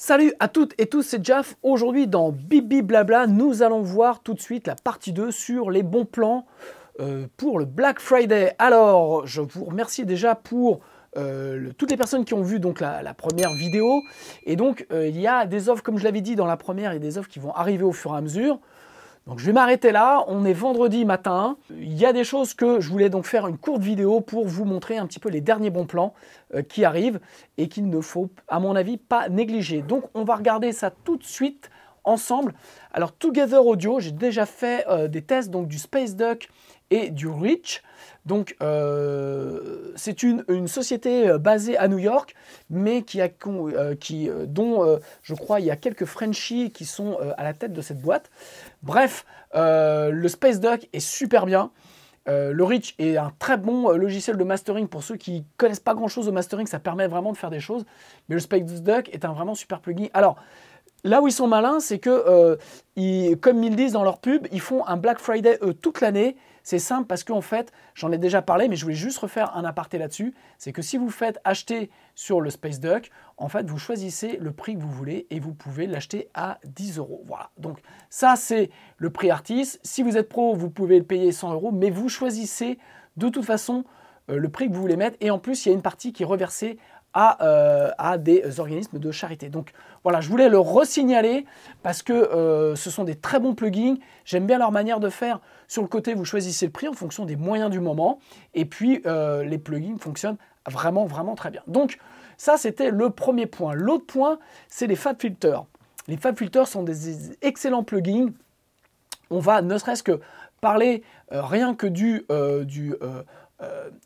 Salut à toutes et tous, c'est Jaf. Aujourd'hui dans Bibi Blabla, nous allons voir tout de suite la partie 2 sur les bons plans pour le Black Friday. Alors, je vous remercie déjà pour toutes les personnes qui ont vu donc la première vidéo. Et donc, il y a des offres, comme je l'avais dit dans la première, il y a des offres qui vont arriver au fur et à mesure. Donc je vais m'arrêter là, on est vendredi matin. Il y a des choses que je voulais donc faire une courte vidéo pour vous montrer un petit peu les derniers bons plans qui arrivent et qu'il ne faut, à mon avis, pas négliger. Donc on va regarder ça tout de suite ensemble. Alors Together Audio, j'ai déjà fait des tests donc du Space Duck et du Reach. Donc c'est une société basée à New York, mais dont je crois il y a quelques Frenchies qui sont à la tête de cette boîte. Bref, le Space Duck est super bien. Le Reach est un très bon logiciel de mastering pour ceux qui ne connaissent pas grand-chose au mastering, ça permet vraiment de faire des choses. Mais le Space Duck est un vraiment super plugin. Alors, là où ils sont malins, c'est que, comme ils le disent dans leur pub, ils font un Black Friday toute l'année. C'est simple parce qu'en fait, j'en ai déjà parlé, mais je voulais juste refaire un aparté là-dessus. C'est que si vous faites acheter sur le Space Duck, en fait, vous choisissez le prix que vous voulez et vous pouvez l'acheter à 10 €. Voilà, donc ça, c'est le prix artiste. Si vous êtes pro, vous pouvez le payer 100 €, mais vous choisissez de toute façon le prix que vous voulez mettre. Et en plus, il y a une partie qui est reversée à des organismes de charité. Donc voilà, je voulais le resignaler parce que ce sont des très bons plugins. J'aime bien leur manière de faire. Sur le côté, vous choisissez le prix en fonction des moyens du moment. Et puis, les plugins fonctionnent vraiment, vraiment très bien. Donc ça, c'était le premier point. L'autre point, c'est les FabFilter. Les FabFilter sont des excellents plugins. On va ne serait-ce que parler rien que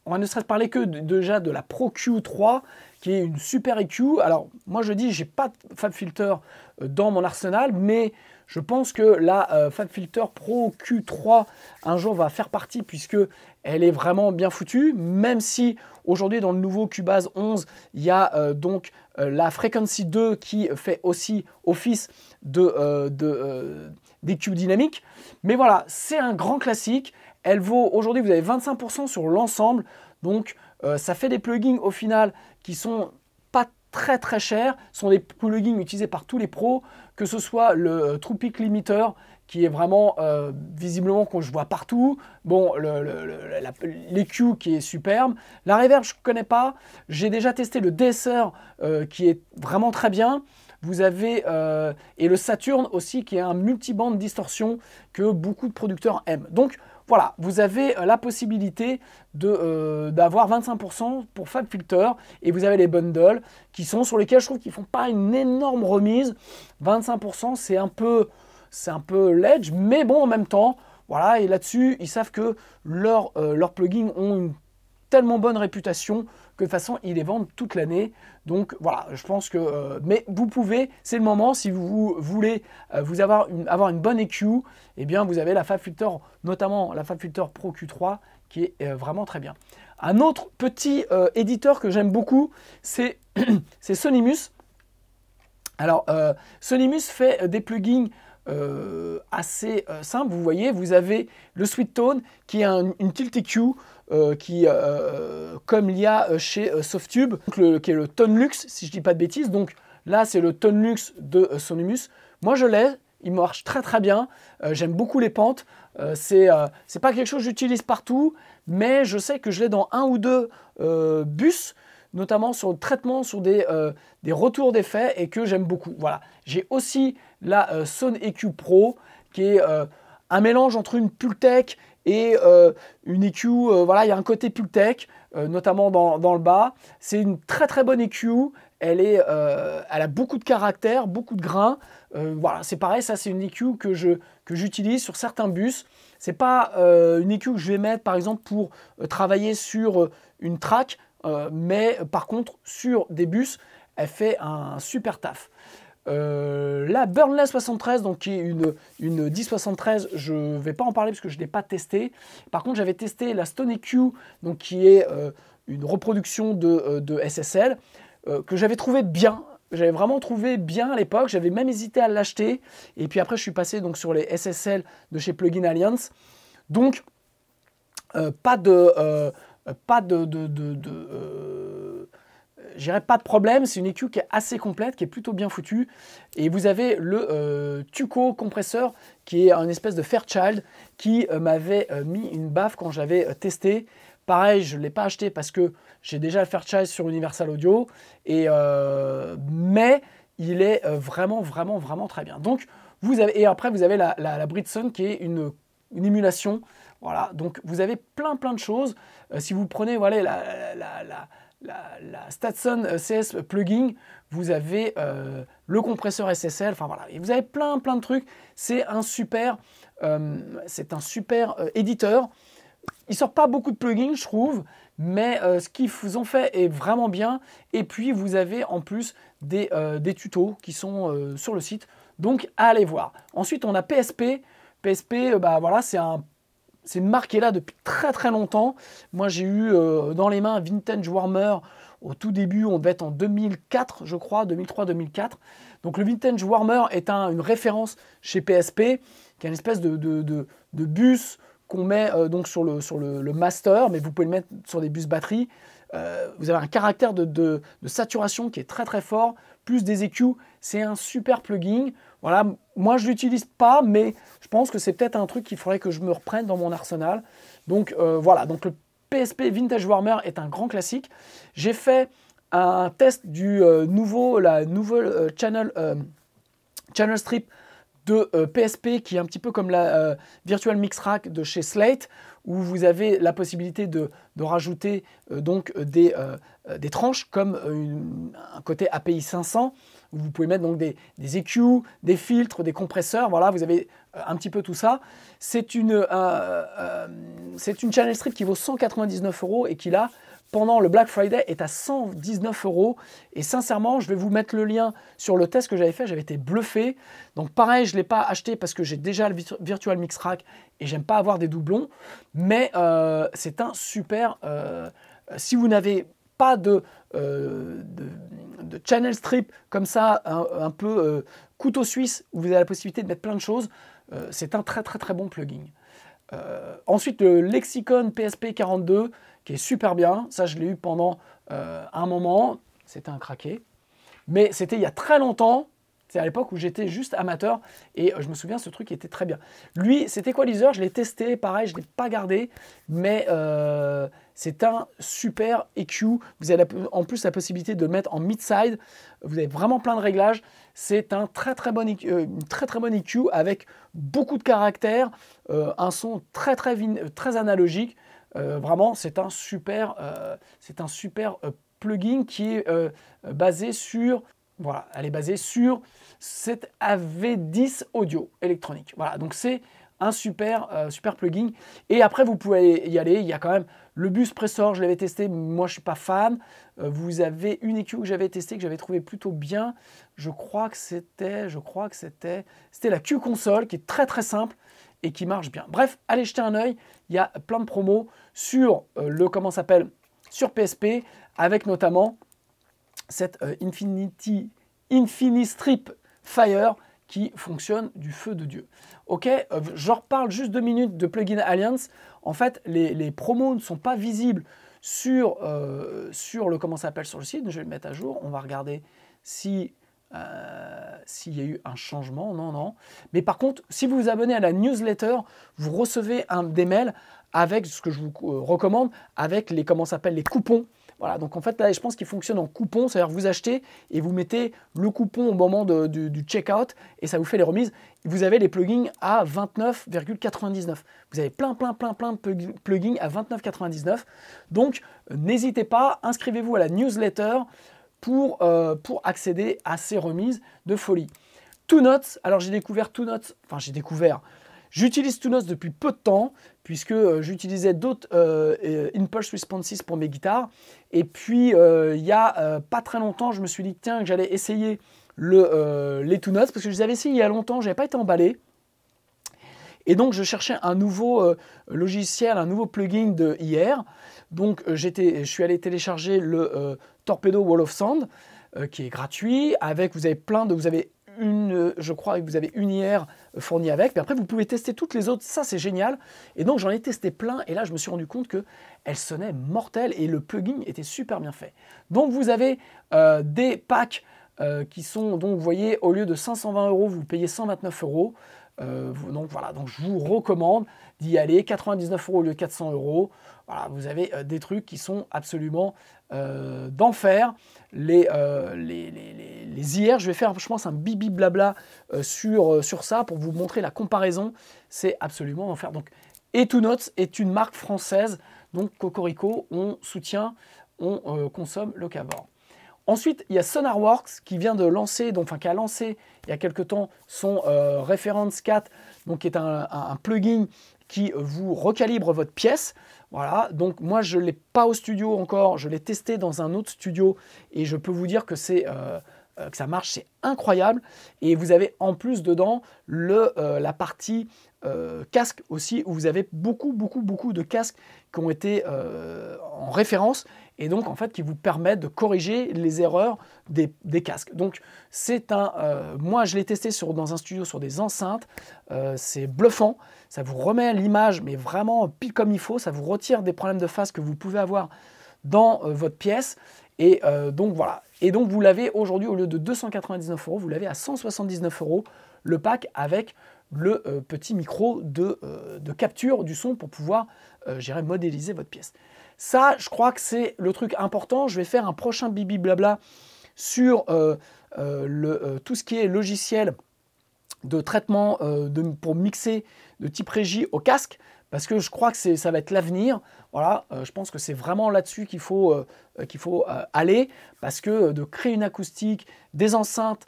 on va ne serait-ce parler que déjà de la Pro Q3 qui est une super EQ. Alors moi je dis j'ai pas de FabFilter dans mon arsenal, mais je pense que la FabFilter Pro Q3 un jour va faire partie puisque elle est vraiment bien foutue, même si aujourd'hui dans le nouveau Cubase 11 il y a donc la Frequency 2 qui fait aussi office d'EQ dynamique. Mais voilà, c'est un grand classique. Elle vaut, aujourd'hui vous avez 25% sur l'ensemble, donc ça fait des plugins au final qui sont pas très très chers, ce sont des plugins utilisés par tous les pros, que ce soit le TruePic Limiter, qui est vraiment visiblement qu'on je vois partout, bon, l'EQ qui est superbe, la Reverb je ne connais pas, j'ai déjà testé le DSR qui est vraiment très bien. Vous avez et le Saturn aussi qui est un multiband distorsion que beaucoup de producteurs aiment. Donc voilà, vous avez la possibilité d'avoir 25% pour FabFilter et vous avez les bundles qui sont sur lesquels je trouve qu'ils ne font pas une énorme remise. 25% c'est un peu ledge, mais bon en même temps, voilà, et là-dessus ils savent que leurs plugins ont une tellement bonne réputation que de toute façon ils les vendent toute l'année. Donc voilà, je pense que mais vous pouvez, c'est le moment, si vous voulez avoir une bonne EQ, eh bien vous avez la FabFilter, notamment la FabFilter Pro Q3 qui est vraiment très bien. Un autre petit éditeur que j'aime beaucoup, c'est Sonimus. Alors Sonimus fait des plugins assez simples. Vous voyez, vous avez le Sweet Tone qui est une Tilt EQ comme il y a chez Softube, qui est le Tone Luxe, si je ne dis pas de bêtises. Donc là, c'est le Tone Luxe de Sonimus. Moi, je l'ai, il marche très très bien. J'aime beaucoup les pentes. C'est pas quelque chose que j'utilise partout, mais je sais que je l'ai dans un ou deux bus, notamment sur le traitement, sur des retours d'effets et que j'aime beaucoup. Voilà. J'ai aussi la Son EQ Pro qui est un mélange entre une Pultec et une EQ, voilà, il y a un côté Pultec, notamment dans le bas. C'est une très très bonne EQ, elle a beaucoup de caractère, beaucoup de grains. Voilà, c'est pareil, ça c'est une EQ que j'utilise sur certains bus. C'est pas une EQ que je vais mettre par exemple pour travailler sur une track, mais par contre sur des bus, elle fait un super taf. La Burnley 73, donc qui est une 1073, je ne vais pas en parler parce que je ne l'ai pas testé. Par contre, j'avais testé la Stone EQ, donc qui est une reproduction de SSL, que j'avais trouvé bien. J'avais vraiment trouvé bien à l'époque. J'avais même hésité à l'acheter. Et puis après, je suis passé donc sur les SSL de chez Plugin Alliance. Donc, j'irai pas de problème, c'est une EQ qui est assez complète, qui est plutôt bien foutue. Et vous avez le Tuco compresseur, qui est un espèce de Fairchild, qui m'avait mis une baffe quand je l'avais testé. Pareil, je ne l'ai pas acheté parce que j'ai déjà le Fairchild sur Universal Audio, mais il est vraiment très bien. Donc, et après, vous avez la Bridson qui est une émulation. Voilà, donc vous avez plein de choses. Si vous prenez voilà, la Statson CS plugin, vous avez le compresseur SSL, enfin voilà, et vous avez plein de trucs. C'est un super éditeur. Il sort pas beaucoup de plugins, je trouve, mais ce qu'ils vous ont fait est vraiment bien. Et puis vous avez en plus des tutos qui sont sur le site, donc allez voir. Ensuite, on a PSP. PSP, bah voilà, c'est une marque qui est là depuis très longtemps. Moi, j'ai eu dans les mains Vintage Warmer au tout début, on devait être en 2004, je crois, 2003-2004. Donc le Vintage Warmer est une référence chez PSP, qui est une espèce de bus qu'on met donc sur le master, mais vous pouvez le mettre sur des bus batterie. Vous avez un caractère de saturation qui est très fort, plus des EQ. C'est un super plugin. Voilà, moi je ne l'utilise pas, mais je pense que c'est peut-être un truc qu'il faudrait que je me reprenne dans mon arsenal. Donc voilà, donc le PSP Vintage Warmer est un grand classique. J'ai fait un test du la nouvelle channel strip de PSP qui est un petit peu comme la Virtual Mix Rack de chez Slate, où vous avez la possibilité de rajouter donc des tranches comme un côté API 500, où vous pouvez mettre donc des EQ, des filtres, des compresseurs, voilà, vous avez un petit peu tout ça. C'est une channel strip qui vaut 199 € et qui là, pendant le Black Friday, est à 119 €. Et sincèrement, je vais vous mettre le lien sur le test que j'avais fait. J'avais été bluffé. Donc pareil, je ne l'ai pas acheté parce que j'ai déjà le Virtual Mix Rack et j'aime pas avoir des doublons. Mais c'est un super... si vous n'avez pas de channel strip comme ça, un peu couteau suisse, où vous avez la possibilité de mettre plein de choses, c'est un très bon plugin. Ensuite, le Lexicon PSP 42, qui est super bien. Ça, je l'ai eu pendant un moment. C'était un craqué. Mais c'était il y a très longtemps. C'est à l'époque où j'étais juste amateur. Et je me souviens, ce truc était très bien. Lui, c'est Equalizer. Je l'ai testé. Pareil, je ne l'ai pas gardé. Mais c'est un super EQ. Vous avez en plus la possibilité de le mettre en mid-side. Vous avez vraiment plein de réglages. C'est un très bon EQ avec beaucoup de caractères. Un son très analogique. Vraiment, c'est un super plugin qui est basé sur, voilà, elle est basée sur cette AV10 audio électronique. Voilà, donc c'est un super plugin. Et après, vous pouvez y aller. Il y a quand même le bus Pressor, je l'avais testé. Moi, je suis pas fan. Vous avez une EQ que j'avais testé, que j'avais trouvé plutôt bien. Je crois que c'était la Q Console, qui est très simple et qui marche bien. Bref, allez jeter un œil. Il y a plein de promos sur sur PSP, avec notamment cette Infinistrip Fire qui fonctionne du feu de Dieu. Ok, je reparle juste 2 minutes de Plugin Alliance. En fait, les promos ne sont pas visibles sur le sur le site. Je vais le mettre à jour. On va regarder s'il y a eu un changement. Non. Mais par contre, si vous vous abonnez à la newsletter, vous recevez des mails avec ce que je vous recommande, avec les coupons. Voilà, donc en fait, là, je pense qu'il fonctionne en coupon, c'est-à-dire vous achetez et vous mettez le coupon au moment du checkout et ça vous fait les remises. Vous avez les plugins à 29,99. Vous avez plein de plugins à 29,99. Donc, n'hésitez pas, inscrivez-vous à la newsletter pour accéder à ces remises de folie. TwoNotes, alors j'utilise TwoNotes depuis peu de temps, puisque j'utilisais d'autres Impulse Responses pour mes guitares. Et puis, il y a pas très longtemps, je me suis dit tiens, que j'allais essayer les TwoNotes, parce que je les avais essayés il y a longtemps, je n'avais pas été emballé. Et donc, je cherchais un nouveau logiciel, un nouveau plugin de hier. Donc, je suis allé télécharger le Torpedo Wall of Sound, qui est gratuit. Vous avez je crois que vous avez une IR fournie avec. Puis après, vous pouvez tester toutes les autres. Ça, c'est génial. Et donc, j'en ai testé plein. Et là, je me suis rendu compte qu'elles sonnaient mortelles et le plugin était super bien fait. Donc, vous avez des packs qui sont, donc, vous voyez, au lieu de 520 €, vous payez 129 €. Donc voilà, donc je vous recommande d'y aller. 99 € au lieu de 400 €. Voilà, vous avez des trucs qui sont absolument d'enfer. Les IR, je vais faire, je pense, un bibi blabla sur ça pour vous montrer la comparaison. C'est absolument d'enfer. Donc, Etunotes est une marque française. Donc, Cocorico, on soutient, on consomme le Cavor. Ensuite, il y a Sonarworks qui vient de lancer, donc, enfin, qui a lancé il y a quelque temps son Reference 4, donc, qui est un plugin qui vous recalibre votre pièce. Voilà, donc moi je ne l'ai pas au studio encore, je l'ai testé dans un autre studio et je peux vous dire que que ça marche, c'est incroyable. Et vous avez en plus dedans la partie casque aussi, où vous avez beaucoup de casques qui ont été en référence et donc en fait qui vous permettent de corriger les erreurs des casques. Donc c'est moi je l'ai testé dans un studio sur des enceintes, c'est bluffant, ça vous remet l'image mais vraiment pile comme il faut, ça vous retire des problèmes de phase que vous pouvez avoir dans votre pièce. Et donc voilà, et donc vous l'avez aujourd'hui au lieu de 299 €, vous l'avez à 179 € le pack avec le petit micro de capture du son pour pouvoir modéliser votre pièce. Ça, je crois que c'est le truc important. Je vais faire un prochain bibi blabla sur tout ce qui est logiciel de traitement pour mixer de type régie au casque, parce que je crois que ça va être l'avenir. Voilà, je pense que c'est vraiment là-dessus qu'il faut aller, parce que de créer une acoustique, des enceintes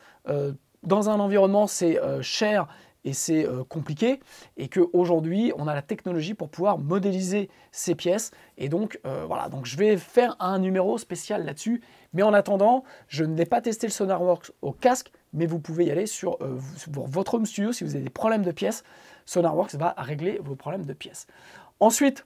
dans un environnement, c'est cher et c'est compliqué, et qu'aujourd'hui, on a la technologie pour pouvoir modéliser ces pièces. Et donc, voilà, donc je vais faire un numéro spécial là-dessus. Mais en attendant, je n'ai pas testé le Sonarworks au casque, mais vous pouvez y aller sur votre home studio si vous avez des problèmes de pièces. Sonarworks va régler vos problèmes de pièces. Ensuite,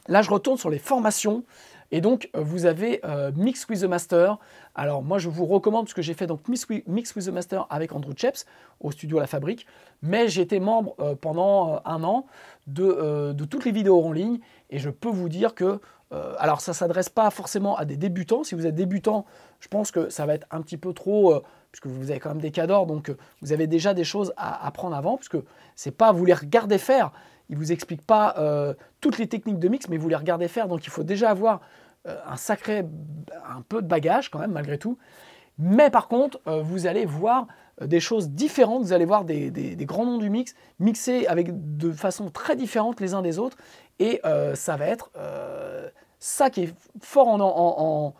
là, je retourne sur les formations. Et donc, vous avez Mix with the Master. Alors, moi, je vous recommande, parce que j'ai fait donc Mix with the Master avec Andrew Cheps au studio La Fabrique. Mais j'ai été membre pendant un an de toutes les vidéos en ligne. Et je peux vous dire que, alors, ça ne s'adresse pas forcément à des débutants. Si vous êtes débutant, je pense que ça va être un petit peu trop, puisque vous avez quand même des cadors. Donc, vous avez déjà des choses à apprendre avant, puisque c'est pas vous les regardez faire. Il ne vous explique pas toutes les techniques de mix, mais vous les regardez faire. Donc, il faut déjà avoir un peu de bagage quand même, malgré tout. Mais par contre, vous allez voir des choses différentes. Vous allez voir des grands noms du mix mixés de façon très différente les uns des autres. Et ça va être ça qui est fort en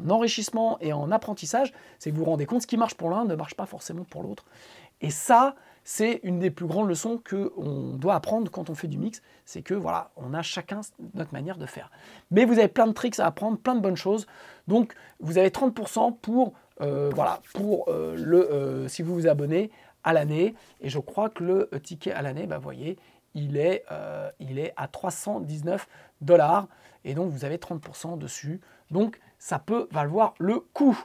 enrichissement et en apprentissage. C'est que vous vous rendez compte, ce qui marche pour l'un ne marche pas forcément pour l'autre. Et ça, c'est une des plus grandes leçons qu'on doit apprendre quand on fait du mix, c'est que voilà, on a chacun notre manière de faire. Mais vous avez plein de tricks à apprendre, plein de bonnes choses. Donc vous avez 30% si vous vous abonnez à l'année. Et je crois que le ticket à l'année, vous voyez, il est à 319 $. Et donc vous avez 30% dessus. Donc ça peut valoir le coup.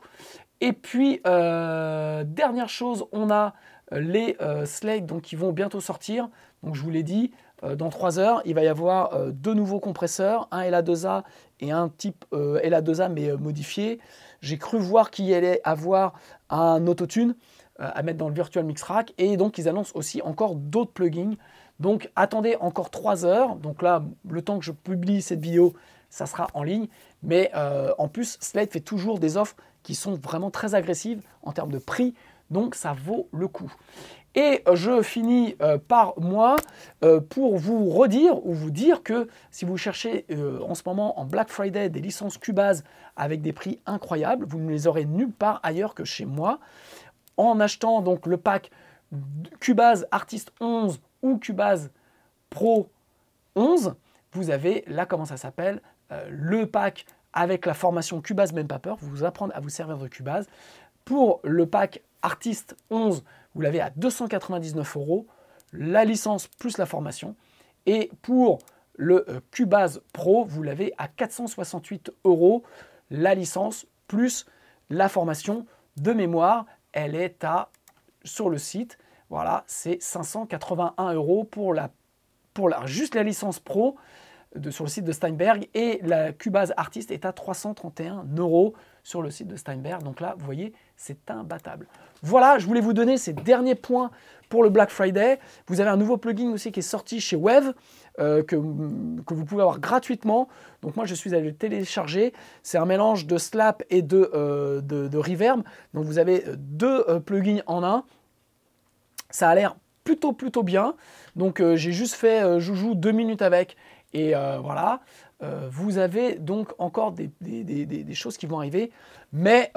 Et puis, dernière chose, on a les Slate qui vont bientôt sortir. Donc je vous l'ai dit, dans 3 heures, il va y avoir 2 nouveaux compresseurs, un LA2A et un type LA2A mais modifié. J'ai cru voir qu'il y allait avoir un autotune à mettre dans le Virtual Mix Rack, et donc ils annoncent aussi encore d'autres plugins. Donc attendez encore 3 heures. Donc là, le temps que je publie cette vidéo, ça sera en ligne. Mais en plus, Slate fait toujours des offres qui sont vraiment très agressives en termes de prix. Donc ça vaut le coup. Et je finis par moi pour vous redire ou vous dire que si vous cherchez en ce moment en Black Friday des licences Cubase avec des prix incroyables, vous ne les aurez nulle part ailleurs que chez moi. En achetant donc le pack Cubase Artist 11 ou Cubase Pro 11, vous avez là, comment ça s'appelle, le pack avec la formation Cubase Même Pas Peur, vous apprendre à vous servir de Cubase. Pour le pack Artist 11, vous l'avez à 299 €, la licence plus la formation. Et pour le Cubase Pro, vous l'avez à 468 €, la licence plus la formation de mémoire. elle est sur le site, voilà, c'est 581 € pour juste la licence Pro sur le site de Steinberg, et la Cubase Artist est à 331 € sur le site de Steinberg. Donc là, vous voyez, c'est imbattable. Voilà, je voulais vous donner ces derniers points pour le Black Friday. Vous avez un nouveau plugin aussi qui est sorti chez Wave, que vous pouvez avoir gratuitement. Donc moi, je suis allé le télécharger. C'est un mélange de slap et de reverb. Donc vous avez deux plugins en un. Ça a l'air plutôt bien. Donc j'ai juste fait joujou 2 minutes avec. Et voilà, vous avez donc encore des choses qui vont arriver. Mais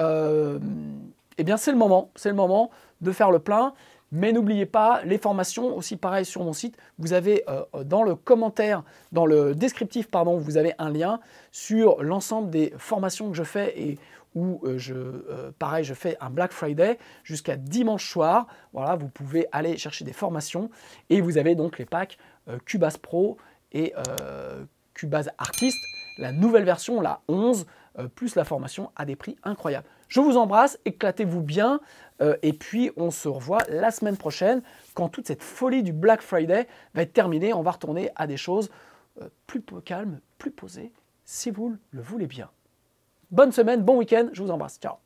eh bien c'est le moment de faire le plein. Mais n'oubliez pas, les formations, aussi pareil sur mon site, vous avez dans le commentaire, dans le descriptif, pardon, vous avez un lien sur l'ensemble des formations que je fais et où pareil, je fais un Black Friday jusqu'à dimanche soir. Voilà, vous pouvez aller chercher des formations et vous avez donc les packs Cubase Pro et Cubase Artist, la nouvelle version, la 11, plus la formation à des prix incroyables. Je vous embrasse, éclatez-vous bien, et puis on se revoit la semaine prochaine quand toute cette folie du Black Friday va être terminée. On va retourner à des choses plus calmes, plus posées, si vous le voulez bien. Bonne semaine, bon week-end, je vous embrasse, ciao.